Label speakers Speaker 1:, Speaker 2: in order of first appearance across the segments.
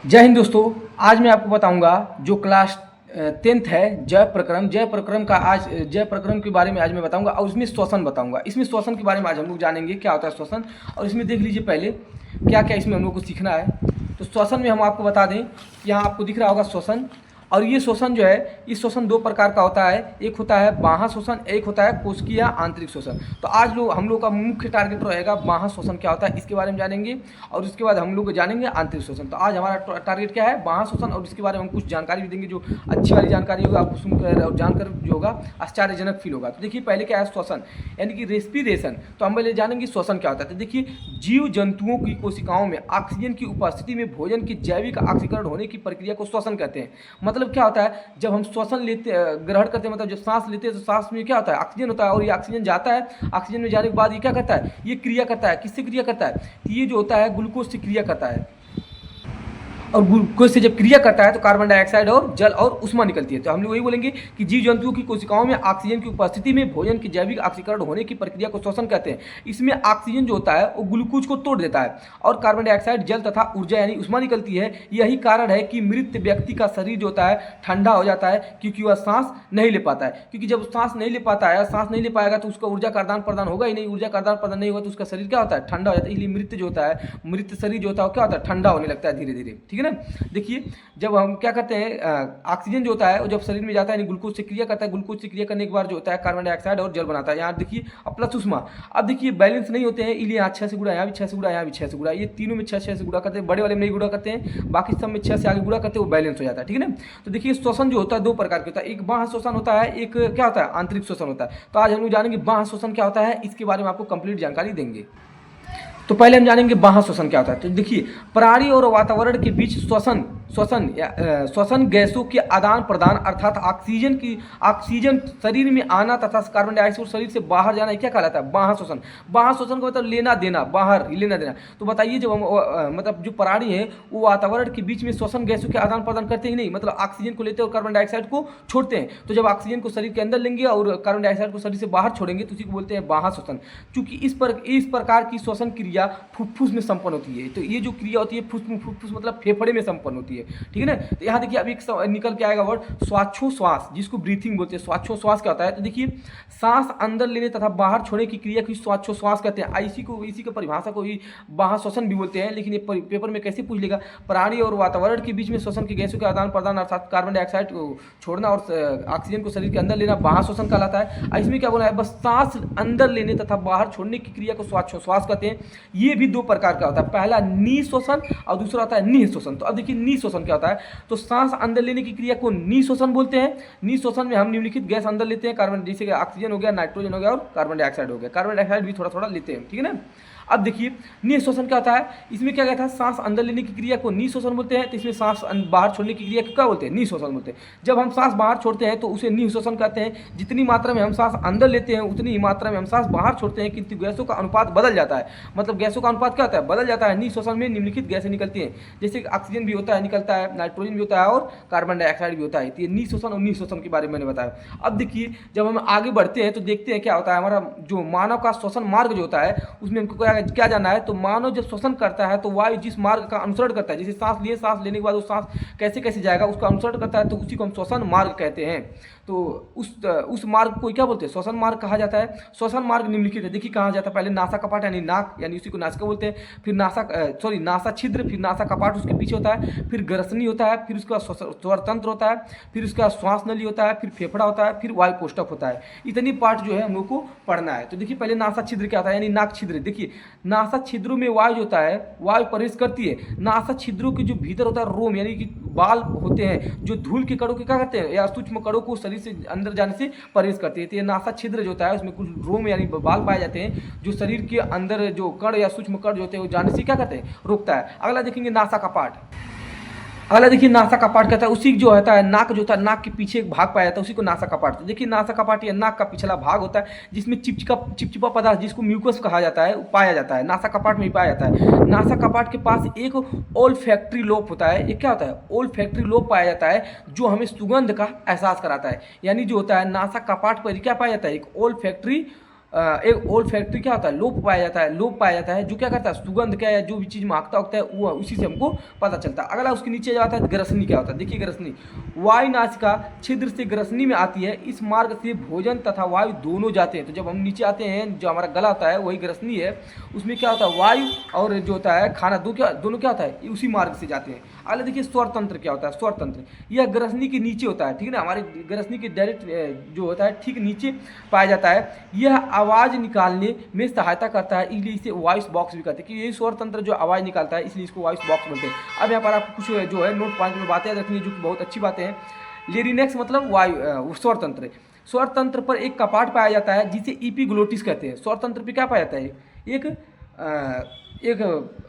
Speaker 1: जय हिंद दोस्तों। आज मैं आपको बताऊंगा जो क्लास 10th है जय प्रक्रम का आज जय प्रक्रम के बारे में आज मैं बताऊंगा और इसमें श्वसन बताऊंगा। इसमें श्वसन के बारे में आज हम लोग जानेंगे क्या होता है श्वसन। और इसमें देख लीजिए पहले क्या क्या इसमें हम लोग को सीखना है। तो श्वसन में हम आपको बता दें कि यहाँ आपको दिख रहा होगा श्वसन। और ये श्वसन जो है इस श्वसन दो प्रकार का होता है, एक होता है बाह्य श्वसन, एक होता है कोशिकीय आंतरिक श्वसन। तो आज हम लोग का मुख्य टारगेट रहेगा बाह्य श्वसन क्या होता है इसके बारे में जानेंगे और उसके बाद हम लोग जानेंगे आंतरिक श्वसन। तो आज हमारा टारगेट क्या है बाह्य श्वसन और इसके बारे में हम कुछ जानकारी भी देंगे जो अच्छी वाली जानकारी होगी, आपको सुनकर और जानकर जो होगा आश्चर्यजनक फील होगा। तो देखिए पहले क्या है श्वसन यानी कि रेस्पिरेशन। तो हम पहले जानेंगे श्वसन क्या होता है। तो देखिए जीव जंतुओं की कोशिकाओं में ऑक्सीजन की उपस्थिति में भोजन की जैविक ऑक्सीकरण होने की प्रक्रिया को श्वसन कहते हैं। मतलब क्या होता है जब हम श्वसन लेते ग्रहण करते हैं, मतलब जब सांस लेते हैं तो सांस में क्या होता है ऑक्सीजन होता है और ये ऑक्सीजन जाता है। ऑक्सीजन में जाने के बाद ये क्या करता है, ये क्रिया करता है। किससे क्रिया करता है, ये जो होता है ग्लूकोज से क्रिया करता है और ग्लूकोज से जब क्रिया करता है तो कार्बन डाइऑक्साइड और जल और उष्मा निकलती है। तो हम लोग वही बोलेंगे कि जीव जंतुओं की कोशिकाओं में ऑक्सीजन की उपस्थिति में भोजन की जैविक ऑक्सीकरण होने की प्रक्रिया को श्वसन कहते हैं। इसमें ऑक्सीजन जो होता है वो ग्लूकोज को तोड़ देता है और कार्बन डाइऑक्साइड जल तथा ऊर्जा यानी उष्मा निकलती है। यही कारण है कि मृत व्यक्ति का शरीर जो होता है ठंडा हो जाता है क्योंकि वह सांस नहीं ले पाता है। क्योंकि जब सांस नहीं ले पाता है, सांस नहीं ले पाएगा तो उसका ऊर्जा का आदान प्रदान होगा ही नहीं। ऊर्जा का आदान प्रदान नहीं होगा तो उसका शरीर क्या होता है ठंडा हो जाता है। इसलिए मृत जो होता है, मृत शरीर जो होता है क्या होता है ठंडा होने लगता है धीरे धीरे। ठीक है ना। देखिए जब हम क्या करते हैं ऑक्सीजन जो होता है वो जब शरीर में जाता है ग्लूकोज से क्रिया करता है। ग्लूकोज से क्रिया करने के बाद जो होता है कार्बन डाइऑक्साइड और जल बनाता है। यहाँ देखिए प्लस उष्मा। अब देखिए बैलेंस नहीं होते हैं इसलिए यहाँ 6 से गुणा, यहाँ भी 6 से गुणा, यहाँ भी 6 से गुणा, ये तीनों में 6 से गुणा करते हैं। बड़े वाले में नहीं गुणा करते हैं, बाकी सब में 6 से आगे गुणा करते हैं, वो बैलेंस हो जाता है। ठीक है ना। तो देखिए श्वसन जो होता है दो प्रकार के होता है, एक बाह्य श्वसन होता है, एक क्या होता है आंतरिक श्वसन होता है। तो आज हम लोग जानेंगे बाह्य श्वसन क्या होता है, इसके बारे में आपको कंप्लीट जानकारी देंगे। तो पहले हम जानेंगे बाह्य श्वसन क्या होता है। तो देखिए प्राणी और वातावरण के बीच श्वसन गैसों के आदान प्रदान अर्थात ऑक्सीजन शरीर में आना तथा कार्बन डाइऑक्साइड शरीर से बाहर जाना क्या कहलाता है बाह्य श्वसन। बाह्य श्वसन का मतलब लेना देना, बाहर लेना देना। तो बताइए जब हम मतलब जो प्राणी है वो वातावरण के बीच में श्वसन गैसों के आदान प्रदान करते ही नहीं, मतलब ऑक्सीजन को लेते हैं और कार्बन डाइऑक्साइड को छोड़ते हैं। तो जब ऑक्सीजन को शरीर के अंदर लेंगे और कार्बन डाइऑक्साइड को शरीर से बाहर छोड़ेंगे तो उसी को बोलते हैं बाह्य श्वसन। चूंकि इस प्रकार की श्वसन क्रिया फुफ्फुस में संपन्न होती है। तो ये जो क्रिया होती है फुफ्फुस मतलब फेफड़े में संपन्न होती है। ठीक है ना। तो यहाँ देखिए अभी निकल के आएगा वर्ड श्वासोश्वास, जिसको ब्रीथिंग बोलते हैं। श्वासोश्वास क्या होता है, तो देखिए सांस अंदर लेने तथा बाहर छोड़ने की क्रिया को श्वासोश्वास कहते हैं। इसी को परिभाषा को ही बाह्य श्वसन भी बोलते हैं। लेकिन ये पेपर में कैसे पूछ लेगा, प्राणी और वातावरण के बीच में श्वसन की गैसों के आदान प्रदान अर्थात कार्बन डाइऑक्साइड को छोड़ना और ऑक्सीजन को शरीर के अंदर लेना बाह्य श्वसन कहलाता है। इसमें क्या बोला है, बस सांस अंदर लेने तथा बाहर छोड़ने की क्रिया को श्वासोश्वास कहते हैं। ये भी दो प्रकार का होता है, पहला निःश्वसन और दूसरा होता है निःश्वसन। तो अब देखिए निःश्वसन क्या होता है, तो सांस अंदर लेने की क्रिया को निःश्वसन बोलते हैं। निःश्वसन में हम निम्नलिखित गैस अंदर लेते हैं, कार्बन जैसे कि ऑक्सीजन हो गया, नाइट्रोजन हो गया और कार्बन डाइऑक्साइड हो गया। कार्बन डाइऑक्साइड भी थोड़ा थोड़ा लेते हैं। ठीक है ना। अब देखिए निःश्वसन क्या होता है, इसमें क्या कहता है सांस अंदर लेने की क्रिया को निःश्वसन बोलते हैं। तो इसमें सांस बाहर छोड़ने की क्रिया को क्या बोलते हैं, निःश्वसन बोलते हैं। जब हम सांस बाहर छोड़ते हैं तो उसे निःश्वसन कहते हैं। जितनी मात्रा में हम सांस अंदर लेते हैं उतनी ही मात्रा में हम सांस बाहर छोड़ते हैं, किंतु गैसों का अनुपात बदल जाता है। मतलब गैसों का अनुपात क्या होता है, बदल जाता है। निःश्वसन में निम्नलिखित गैसें निकलती हैं, जैसे ऑक्सीजन भी होता है निकलता है, नाइट्रोजन भी होता है और कार्बन डाइऑक्साइड भी होता है। तो ये निःश्वसन और निःश्वसन के बारे में मैंने बताया। अब देखिए जब हम आगे बढ़ते हैं तो देखते हैं क्या होता है, हमारा जो मानव का श्वसन मार्ग जो होता है उसमें हमको क्या जानना है। तो मानव जब श्वसन करता है तो वायु जिस मार्ग का अनुसरण करता है, जैसे सांस लेने के बाद वो सांस कैसे कैसे जाएगा उसका अनुसरण करता है, तो उसी को हम श्वसन मार्ग कहते हैं। तो उस मार्ग को क्या बोलते हैं, श्वसन मार्ग कहा जाता है। श्वसन मार्ग निम्नलिखित है, देखिए कहाँ जाता है, पहले नासा कपाट यानी नाक, यानी उसी को नासिका बोलते हैं। फिर नासा छिद्र, फिर नासा कपाट उसके पीछे होता है, फिर ग्रसनी होता है, फिर उसका स्वर तंत्र होता है, फिर उसका श्वास नली होता है, फिर फेफड़ा होता है, फिर वायु कोष्ठक होता है। इतनी पार्ट जो है हम लोग को पढ़ना है। तो देखिए पहले नासा छिद्र क्या होता है, यानी नाक छिद्र। देखिए नासा छिद्रों में वायु जो होता है वायु प्रवेश करती है। नासा छिद्रों के जो भीतर होता है रोम यानी कि बाल होते हैं जो धूल के कणों के क्या कहते हैं या सूक्ष्म कणों को शरीर से अंदर जाने से प्रवेश करती है। तो ये नासा छिद्र जो होता है उसमें कुछ रोम यानी बाल पाए जाते हैं जो शरीर के अंदर जो कण या सूक्ष्म कण जो होते हैं वो जाने से क्या कहते हैं, रोकता है। अगला देखेंगे नासा कपाट। अगला देखिए नासा कपाट कहता है उसी जो होता है नाक जो होता है, नाक के पीछे एक भाग पाया जाता है उसी को नासा कपाट। तो देखिए नासा कपाट या नाक का पिछला भाग होता है जिसमें चिपचिपा पदार्थ जिसको म्यूकस कहा जाता है पाया जाता है, नासा कपाट में ही पाया जाता है। नासा कपाट के पास एक ओल्फैक्टरी लोब होता है। एक क्या होता है, ओल्फैक्टरी लोब पाया जाता है जो हमें सुगंध का एहसास कराता है। यानी जो होता है नासा कपाट पर क्या पाया जाता है, एक ओल्फैक्टरी एक ओल्ड फैक्ट्री क्या होता है, लोप पाया जाता है, लोप पाया जाता है, जो क्या करता है, सुगंध क्या है, जो भी चीज़ महकता होता है वो उसी से हमको पता चलता है। अगला उसके नीचे जाता है ग्रसनी क्या होता है, देखिए ग्रसनी वायु नासिका छिद्र से ग्रसनी में आती है, इस मार्ग से भोजन तथा वायु दोनों जाते हैं। तो जब हम नीचे आते हैं, जो हमारा गला होता है वही ग्रसनी है, उसमें क्या होता है, वायु और जो होता है खाना दोनों क्या होता है, उसी मार्ग से जाते हैं। अगला देखिए स्वर तंत्र क्या होता है, स्वर तंत्र यह ग्रसनी के नीचे होता है, ठीक है ना, हमारे ग्रसनी के डायरेक्ट जो होता है ठीक नीचे पाया जाता है। यह आवाज़ निकालने में सहायता करता है, इसलिए इसे वॉइस बॉक्स भी कहते हैं, कि ये स्वर तंत्र जो आवाज़ निकालता है इसलिए इसको वॉइस बॉक्स बोलते हैं। अब यहाँ पर आपको कुछ जो है नोट पॉइंट में बातें याद रखनी है, जो कि बहुत अच्छी बातें हैं। लेरिनेक्स मतलब वायु स्वर तंत्र, स्वर तंत्र पर एक कपाट पाया जाता है जिसे ईपीग्लोटिस कहते हैं। स्वर तंत्र पर क्या पाया जाता है, एक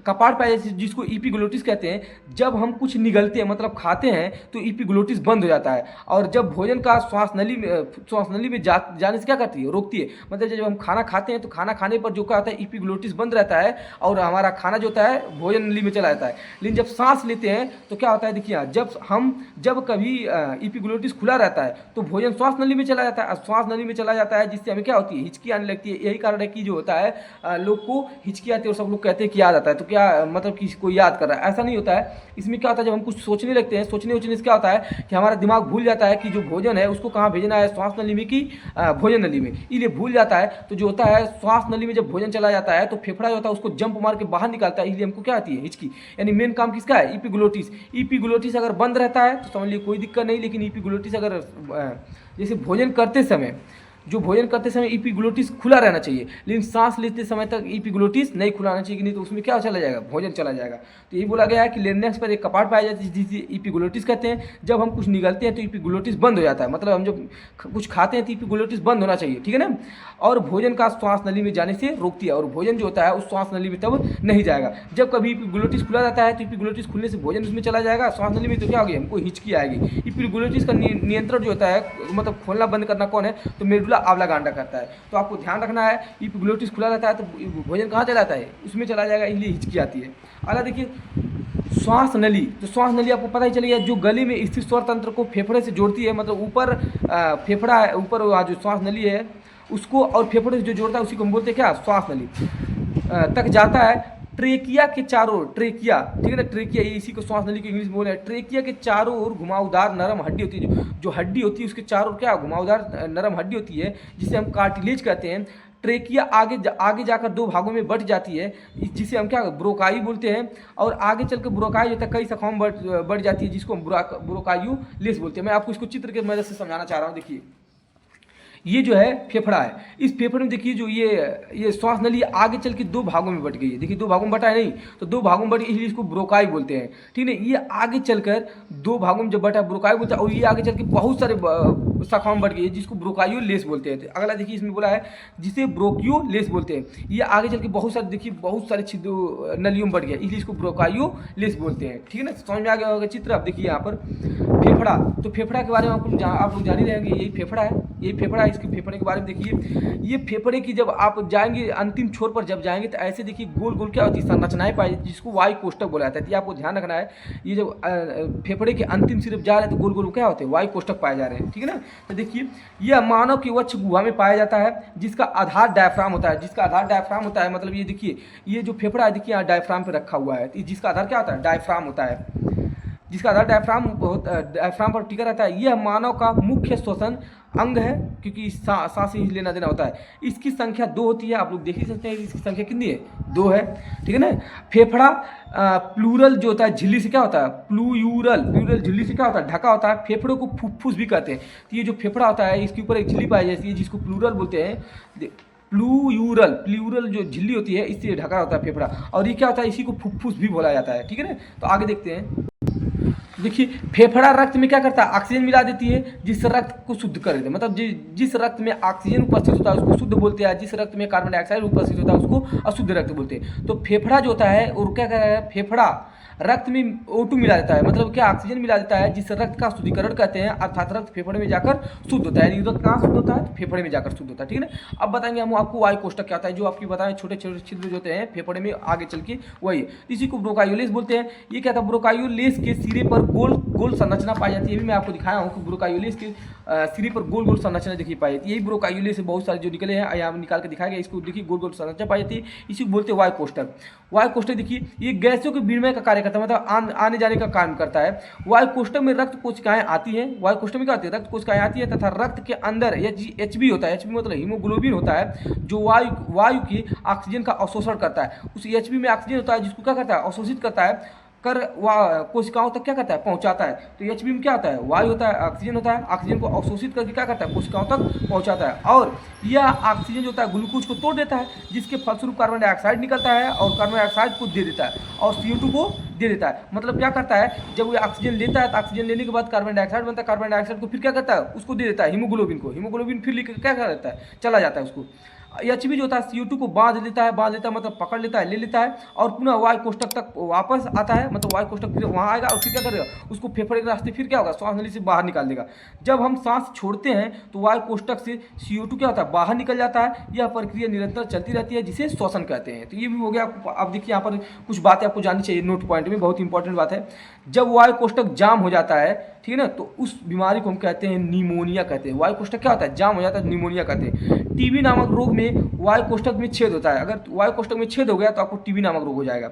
Speaker 1: कपाट पाया जाता है जिसको ईपीग्लोटिस कहते हैं। जब हम कुछ निगलते हैं मतलब खाते हैं तो ईपीग्लोटिस बंद हो जाता है, और जब भोजन का श्वास नली में जाने से क्या करती है, रोकती है। मतलब जब हम खाना खाते हैं तो खाना खाने पर जो क्या होता है, ईपीग्लोटिस बंद रहता है और हमारा खाना जो होता है भोजन नली में चला जाता है। लेकिन जब सांस लेते हैं तो क्या होता है, देखिए जब कभी ईपीग्लोटिस खुला रहता है तो भोजन श्वास नली में चला जाता है, श्वास नली में चला जाता है, जिससे हमें क्या होती है, हिचकी आने लगती है। यही कारण है कि जो होता है लोग को हिचकी आती है और सब लोग कहते हैं कि याद आता है। तो क्या मतलब कि कोई याद कर रहा है, ऐसा नहीं होता है। इसमें क्या होता है, जब हम कुछ सोचने लगते हैं, सोचने से क्या होता है कि हमारा दिमाग भूल जाता है कि जो भोजन है उसको कहाँ भेजना है, श्वास नली में कि भोजन नली में, इसलिए भूल जाता है। तो जो होता है श्वास नली में जब भोजन चला जाता है तो फेफड़ा जो होता है उसको जंप मार के बाहर निकालता है, इसलिए हमको क्या आती है, हिचकी। यानी मेन काम किसका है, ईपीग्लोटिस। ईपीग्लोटिस अगर बंद रहता है तो समझ लीजिए कोई दिक्कत नहीं, लेकिन ईपीग्लोटिस अगर जैसे भोजन करते समय ईपीग्लोटिस खुला रहना चाहिए, लेकिन सांस लेते समय तक ईपीग्लोटिस नहीं खुलाना चाहिए, नहीं तो उसमें क्या चला जाएगा, भोजन चला जाएगा। तो यही बोला गया है कि लेरिनेक्स पर एक कपाट पाया जाता है जिसे ईपीग्लोटिस कहते हैं। जब हम कुछ निगलते हैं तो ईपीग्लोटिस बंद हो जाता है, मतलब हम जब कुछ खाते हैं तो ईपीग्लोटिस बंद होना चाहिए, ठीक है ना। और भोजन का श्वास नली में जाने से रोकती है, और भोजन जो होता है उस श्वास नली में तब नहीं जाएगा। जब कभी ईपीग्लोटिस खुला रहता है तो ईपीग्लोटिस खुलने से भोजन उसमें चला जाएगा, श्वास नली में तो क्या होगी, हमको हिचकी आएगी। ईपीग्लोटिस का नियंत्रण जो होता है, मतलब खोलना बंद करना कौन है, तो मेडुला ऑब्लांगेटा करता है। तो आपको ध्यान रखना है, ईपीग्लोटिस खुला रहता है तो भोजन कहाँ चला जाता है, उसमें चला जाएगा, इसलिए हिचकी आती है। अगला देखिए श्वास नली, तो श्वास नली आपको पता ही चलेगा, जो गले में स्थित स्वर तंत्र को फेफड़े से जोड़ती है, मतलब ऊपर फेफड़ा है, ऊपर जो श्वास नली है उसको और फेफड़े से जो जोड़ता है उसी को हम बोलते हैं क्या, श्वास नली तक जाता है। ट्रेकिया के चारों ओर, ट्रेकिया ठीक है ना, ट्रेकिया इसी को श्वास नली को इंग्लिश में बोले हैं। ट्रेकिया के चारों ओर घुमावदार नरम हड्डी होती है, जो हड्डी होती है उसके चारों ओर क्या घुमावदार नरम हड्डी होती है, जिसे हम कार्टिलेज कहते हैं। ट्रेकिया आगे जाकर दो भागों में बट जाती है, जिसे हम क्या ब्रोकाई बोलते हैं, और आगे चलकर ब्रोकाई होता है कई शाखाओं में बढ़ जाती है, जिसको हम ब्रोकायु लेस बोलते हैं। मैं आपको इसको चित्र के मदद से समझाना चाह रहा हूँ। देखिए ये जो है फेफड़ा है, इस फेफड़े में देखिए जो ये श्वास नली आगे चल के दो भागों में बट गई है। देखिए दो भागों में बटा है नहीं, तो दो भागों में बटी, इसलिए इसको ब्रोकाई बोलते हैं, ठीक है। ये आगे चलकर दो भागों में जब बटा ब्रोकाई बोलते हैं, और ये आगे चल के बहुत सारे शाखाओं में बढ़ गई है, जिसको ब्रोकाइयो लेस बोलते हैं। अगला देखिए इसमें बोला है जिसे ब्रोकियो लेस बोलते हैं। ये आगे चल के बहुत सारे, देखिए बहुत सारे छिद्र नलियों में बढ़ गया, इसलिए इसको ब्रोकाइयो लेस बोलते हैं, ठीक है ना। समझ में आ गया होगा चित्र। अब देखिए यहाँ पर फेफड़ा, तो फेफड़ा के बारे में आप लोग जान ही रहेंगे, यही फेफड़ा है, यही फेफड़ा है। इसके फेफड़े के बारे में देखिए, ये फेफड़े की जब आप जाएंगे अंतिम छोर पर जब जाएंगे तो ऐसे देखिए गोल गोल क्या होती है, संरचनाएं पाई, जिसको वायु कोष्ठक बोला जाता है। तो ये आपको ध्यान रखना है, ये जब फेफड़े के अंतिम सिर्फ जा रहे हैं तो गोल गोल क्या होते हैं, वायु कोष्ठक पाए जा रहे हैं, ठीक है ना। तो देखिए यह मानव की वक्ष गुहा में पाया जाता है, जिसका आधार डायफ्राम होता है, जिसका आधार डायफ्राम होता है। मतलब ये देखिए ये जो फेफड़ा है देखिए यहाँ डायफ्राम पे रखा हुआ है, जिसका आधार क्या होता है, डायफ्राम होता है, जिसका आधार डायफ्राम पर टिका रहता है। यह मानव का मुख्य श्वसन अंग है, क्योंकि सांस ही लेना देना होता है। इसकी संख्या 2 होती है, आप लोग देख ही सकते हैं इसकी संख्या कितनी है, 2 है, ठीक है ना। फेफड़ा प्लूरल जो होता है झिल्ली से क्या होता है, प्लूरल झिल्ली से क्या होता है, ढका होता है। फेफड़ों को फुफ्फुस भी कहते हैं। तो ये जो फेफड़ा होता है इसके ऊपर एक झिल्ली पाई जाती है, जिसको प्लूरल बोलते हैं। प्लूरल जो झिल्ली होती है इससे ढका होता है फेफड़ा, और ये क्या होता है, इसी को फुफ्फुस भी बोला जाता है, ठीक है ना। तो आगे देखते हैं। देखिए फेफड़ा रक्त में क्या करता है, ऑक्सीजन मिला देती है, जिस रक्त को शुद्ध कर देती है। मतलब जिस रक्त में ऑक्सीजन उपस्थित होता है उसको शुद्ध बोलते हैं, जिस रक्त में कार्बन डाइऑक्साइड उपस्थित होता है उसको अशुद्ध रक्त बोलते हैं। तो फेफड़ा जो होता है और क्या कर रहा है, फेफड़ा रक्त में O2 मिला देता है, मतलब क्या ऑक्सीजन मिला देता है, जिस रक्त का शुद्धिकरण कहते हैं, अर्थात रक्त फेफड़े में जाकर शुद्ध होता है। रक्त कहाँ शुद्ध होता है, तो फेफड़े में जाकर शुद्ध होता है, ठीक है ना। अब बताएंगे हम आपको वायु कोष्ठक क्या होता है, जो आपकी बताएं छोटे छोटे छिद्र जो होते हैं फेफड़े में आगे चल के, वही इसी को ब्रोकाइयोलेस बोलते हैं। ये क्या था, ब्रोकाइयोलेस के सिरे पर गोल गोल संरचना पाई जाती है। ये भी मैं आपको दिखाया हूँ कि ब्रोकायोलिस की सिरे पर गोल गोल संरचना देखिए पाई जाती है। यही ब्रोकायोलिस से बहुत सारे जो निकले हैं यहाँ निकाल के दिखाया गया। इसको देखिए गोल गोल संरचना पाई जाती है, इसी को बोलते हैं वायु कोष्ठक। वायु कोष्ठक देखिए ये गैसों के विनिमय का कार्य करता है, मतलब आने जाने का काम करता है। वायु कोष्ठक में रक्त कोशिकाएं आती हैं, वायु कोष्ठक में क्या होती है, रक्त कोशिकाएं आती है तथा रक्त के अंदर एचबी होता है, एचबी मतलब हीमोग्लोबिन होता है जो वायु की ऑक्सीजन का अवशोषण करता है। उस एचबी में ऑक्सीजन होता है जिसको क्या करता है, अवशोषित करता है कर कोशिकाओं तक क्या करता है, पहुंचाता है। तो एचबी में क्या होता है, वायु होता है, ऑक्सीजन होता है, ऑक्सीजन को अवशोषित करके क्या करता है, कोशिकाओं तक पहुंचाता है। और यह ऑक्सीजन जो होता है ग्लूकोज को तोड़ देता है, जिसके फलस्वरूप कार्बन डाइऑक्साइड निकलता है और कार्बन डाइऑक्साइड को दे देता है और CO2 को दे देता है। मतलब क्या करता है, जब वो ऑक्सीजन लेता है तो ऑक्सीजन लेने के बाद कार्बन डाइऑक्साइड बनता है, कार्बन डाइऑक्साइड को फिर क्या करता है, उसको दे देता है हीमोग्लोबिन को, हीमोग्लोबिन फिर लेकर क्या कर देता है, चला जाता है उसको। एचबी जो होता है CO2 को बांध लेता है मतलब पकड़ लेता है, ले लेता है और पुनः वायु कोष्ठक तक वापस आता है, मतलब वायु कोष्ठक फिर वहाँ आएगा और फिर क्या करेगा, उसको फेफड़े के रास्ते फिर क्या होगा, श्वास नली से बाहर निकाल देगा। जब हम सांस छोड़ते हैं तो वायु कोष्ठक से CO2 क्या होता है, बाहर निकल जाता है। यह प्रक्रिया निरंतर चलती रहती है जिसे श्वसन कहते हैं। तो ये भी हो गया। अब देखिए यहाँ पर कुछ बातें आपको जाननी चाहिए नोट पॉइंट में, बहुत इंपॉर्टेंट बात है। जब वायु कोष्ठक जाम हो जाता है, ठीक है ना, तो उस बीमारी को हम कहते हैं निमोनिया कहते हैं। वायु कोष्ठक क्या होता है, जाम हो जाता है, निमोनिया कहते हैं। टीबी नामक रोग में वायु कोष्ठक में छेद होता है। अगर वायु कोष्ठक में छेद हो गया तो आपको टीबी नामक रोग हो जाएगा।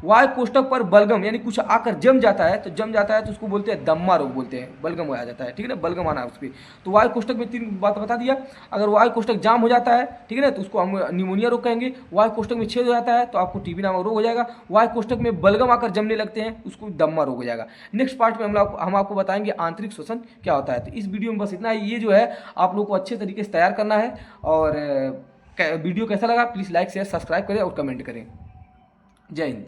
Speaker 1: वायु कोष्ठक पर बलगम यानी कुछ आकर जम जाता है तो उसको बोलते हैं दम्मा रोग बोलते हैं, बलगम हो जाता है, ठीक है ना, बलगम आना उस पर। तो वायु कोष्ठक में 3 बात बता दिया। अगर वायु कोष्ठक जाम हो जाता है, ठीक है ना, तो उसको हम निमोनिया रोग कहेंगे। वायु कोष्ठक में छेद हो जाता है तो आपको टीबी नामक रोग हो जाएगा। वायु कोष्ठक में बलगम आकर जमने लगते हैं उसको दम्मा रोग हो जाएगा। नेक्स्ट पार्ट में हम आपको बताएंगे आंतरिक श्वसन क्या होता है। तो इस वीडियो में बस इतना ही। ये जो है आप लोग को अच्छे तरीके से तैयार करना है। और वीडियो कैसा लगा प्लीज़ लाइक शेयर सब्सक्राइब करें और कमेंट करें। जय हिंद।